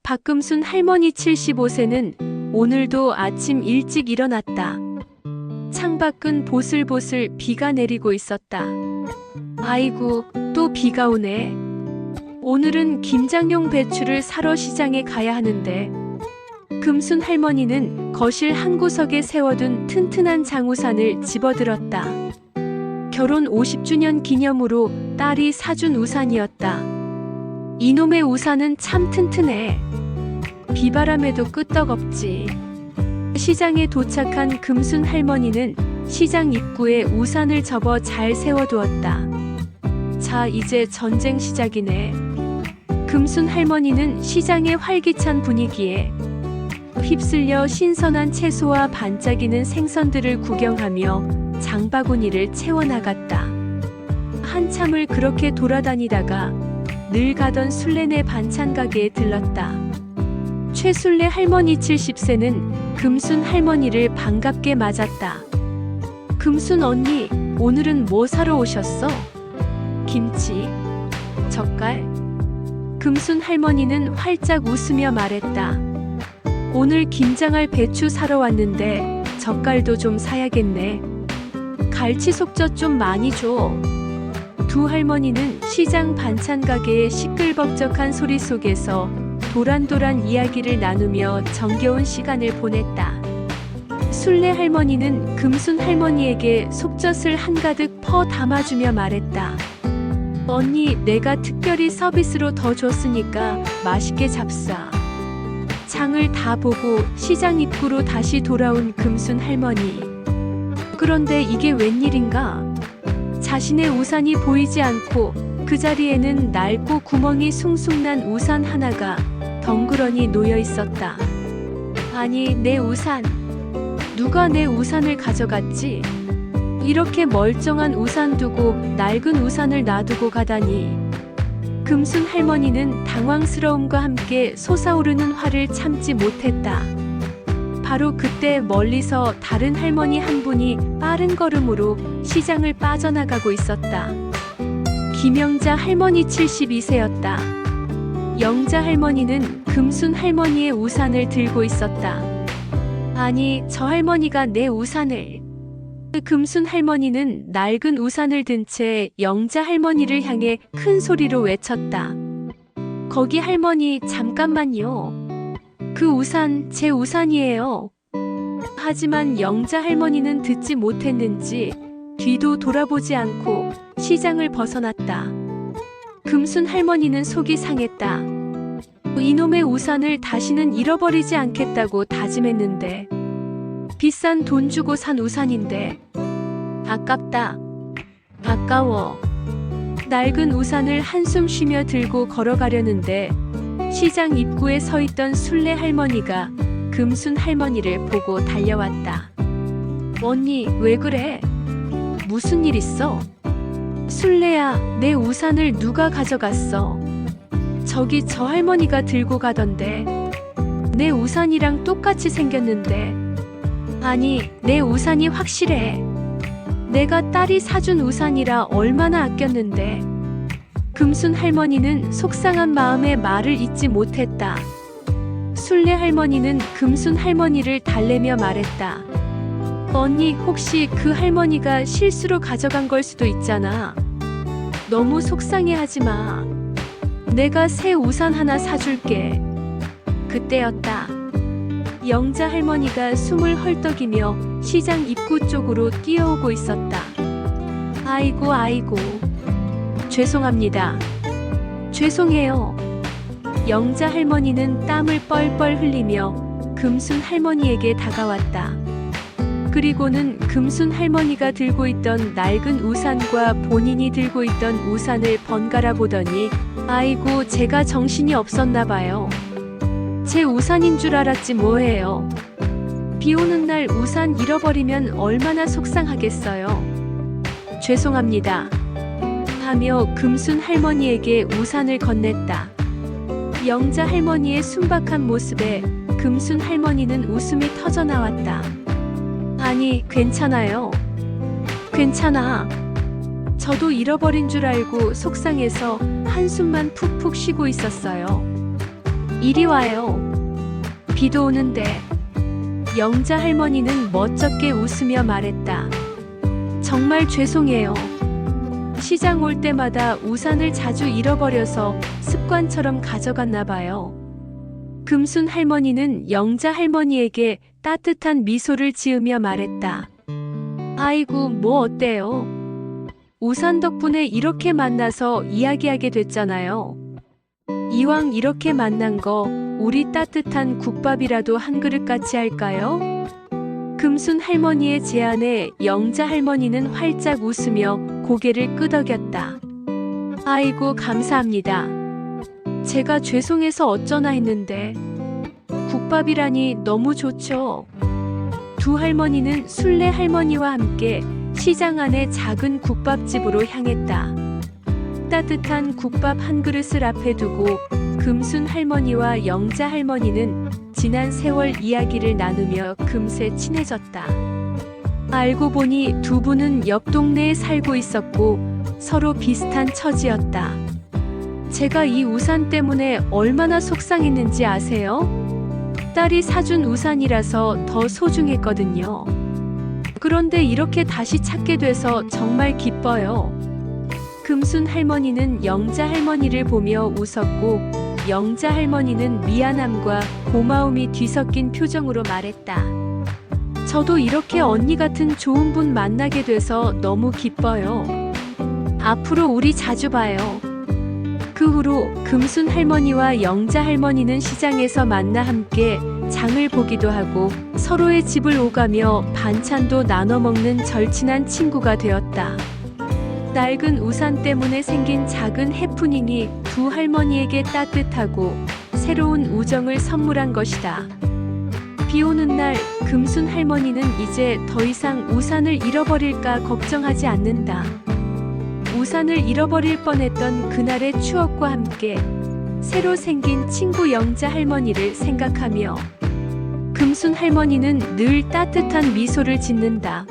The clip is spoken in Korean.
박금순 할머니 75세는 오늘도 아침 일찍 일어났다. 창밖은 보슬보슬 비가 내리고 있었다. 아이고, 또 비가 오네. 오늘은 김장용 배추를 사러 시장에 가야 하는데. 금순 할머니는 거실 한 구석에 세워둔 튼튼한 장우산을 집어들었다. 결혼 50주년 기념으로 딸이 사준 우산이었다. 이놈의 우산은 참 튼튼해. 비바람에도 끄떡없지. 시장에 도착한 금순 할머니는 시장 입구에 우산을 접어 잘 세워두었다. 자, 이제 전쟁 시작이네. 금순 할머니는 시장의 활기찬 분위기에 휩쓸려 신선한 채소와 반짝이는 생선들을 구경하며 장바구니를 채워나갔다. 한참을 그렇게 돌아다니다가 늘 가던 순례네 반찬 가게에 들렀다. 최순례 할머니 70세는 금순 할머니를 반갑게 맞았다. 금순 언니, 오늘은 뭐 사러 오셨어? 김치, 젓갈? 금순 할머니는 활짝 웃으며 말했다. 오늘 김장할 배추 사러 왔는데 젓갈도 좀 사야겠네. 갈치 속젓 좀 많이 줘. 두 할머니는 시장 반찬 가게의 시끌벅적한 소리 속에서 도란도란 이야기를 나누며 정겨운 시간을 보냈다. 순례 할머니는 금순 할머니에게 속젓을 한가득 퍼 담아주며 말했다. 언니, 내가 특별히 서비스로 더 줬으니까 맛있게 잡사. 장을 다 보고 시장 입구로 다시 돌아온 금순 할머니. 그런데 이게 웬일인가? 자신의 우산이 보이지 않고 그 자리에는 낡고 구멍이 숭숭 난 우산 하나가 덩그러니 놓여 있었다. 아니, 내 우산. 누가 내 우산을 가져갔지? 이렇게 멀쩡한 우산 두고 낡은 우산을 놔두고 가다니. 금순 할머니는 당황스러움과 함께 솟아오르는 화를 참지 못했다. 바로 그때 멀리서 다른 할머니 한 분이 빠른 걸음으로 시장을 빠져나가고 있었다. 김영자 할머니 72세였다. 영자 할머니는 금순 할머니의 우산을 들고 있었다. 아니, 저 할머니가 내 우산을. 금순 할머니는 낡은 우산을 든 채 영자 할머니를 향해 큰 소리로 외쳤다. 거기 할머니, 잠깐만요. 그 우산 제 우산이에요. 하지만 영자 할머니는 듣지 못했는지 뒤도 돌아보지 않고 시장을 벗어났다. 금순 할머니는 속이 상했다. 이놈의 우산을 다시는 잃어버리지 않겠다고 다짐했는데, 비싼 돈 주고 산 우산인데 아깝다. 아까워. 낡은 우산을 한숨 쉬며 들고 걸어가려는데 시장 입구에 서 있던 순례 할머니가 금순 할머니를 보고 달려왔다. 언니, 왜 그래? 무슨 일 있어? 순례야, 내 우산을 누가 가져갔어? 저기 저 할머니가 들고 가던데. 내 우산이랑 똑같이 생겼는데. 아니, 내 우산이 확실해. 내가 딸이 사준 우산이라 얼마나 아꼈는데. 금순 할머니는 속상한 마음에 말을 잇지 못했다. 순례 할머니는 금순 할머니를 달래며 말했다. 언니, 혹시 그 할머니가 실수로 가져간 걸 수도 있잖아. 너무 속상해하지 마. 내가 새 우산 하나 사줄게. 그때였다. 영자 할머니가 숨을 헐떡이며 시장 입구 쪽으로 뛰어오고 있었다. 아이고, 아이고. 죄송합니다. 죄송해요. 영자 할머니는 땀을 뻘뻘 흘리며 금순 할머니에게 다가왔다. 그리고는 금순 할머니가 들고 있던 낡은 우산과 본인이 들고 있던 우산을 번갈아 보더니, 아이고, 제가 정신이 없었나 봐요. 제 우산인 줄 알았지 뭐예요. 비 오는 날 우산 잃어버리면 얼마나 속상하겠어요. 죄송합니다. 하며 금순 할머니에게 우산을 건넸다. 영자 할머니의 순박한 모습에 금순 할머니는 웃음이 터져나왔다. 아니, 괜찮아요. 괜찮아. 저도 잃어버린 줄 알고 속상해서 한숨만 푹푹 쉬고 있었어요. 이리 와요. 비도 오는데. 영자 할머니는 멋쩍게 웃으며 말했다. 정말 죄송해요. 시장 올 때마다 우산을 자주 잃어버려서 습관처럼 가져갔나 봐요. 금순 할머니는 영자 할머니에게 따뜻한 미소를 지으며 말했다. 아이고, 뭐 어때요? 우산 덕분에 이렇게 만나서 이야기하게 됐잖아요. 이왕 이렇게 만난 거 우리 따뜻한 국밥이라도 한 그릇 같이 할까요? 금순 할머니의 제안에 영자 할머니는 활짝 웃으며 고개를 끄덕였다. 아이고, 감사합니다. 제가 죄송해서 어쩌나 했는데. 국밥이라니 너무 좋죠. 두 할머니는 순례 할머니와 함께 시장 안의 작은 국밥집으로 향했다. 따뜻한 국밥 한 그릇을 앞에 두고 금순 할머니와 영자 할머니는 지난 세월 이야기를 나누며 금세 친해졌다. 알고 보니 두 분은 옆 동네에 살고 있었고 서로 비슷한 처지였다. 제가 이 우산 때문에 얼마나 속상했는지 아세요? 딸이 사준 우산이라서 더 소중했거든요. 그런데 이렇게 다시 찾게 돼서 정말 기뻐요. 금순 할머니는 영자 할머니를 보며 웃었고 영자 할머니는 미안함과 고마움이 뒤섞인 표정으로 말했다. 저도 이렇게 언니 같은 좋은 분 만나게 돼서 너무 기뻐요. 앞으로 우리 자주 봐요. 그 후로 금순 할머니와 영자 할머니는 시장에서 만나 함께 장을 보기도 하고 서로의 집을 오가며 반찬도 나눠 먹는 절친한 친구가 되었다. 낡은 우산 때문에 생긴 작은 해프닝이 두 할머니에게 따뜻하고 새로운 우정을 선물한 것이다. 비 오는 날 금순 할머니는 이제 더 이상 우산을 잃어버릴까 걱정하지 않는다. 우산을 잃어버릴 뻔했던 그날의 추억과 함께 새로 생긴 친구 영자 할머니를 생각하며 금순 할머니는 늘 따뜻한 미소를 짓는다.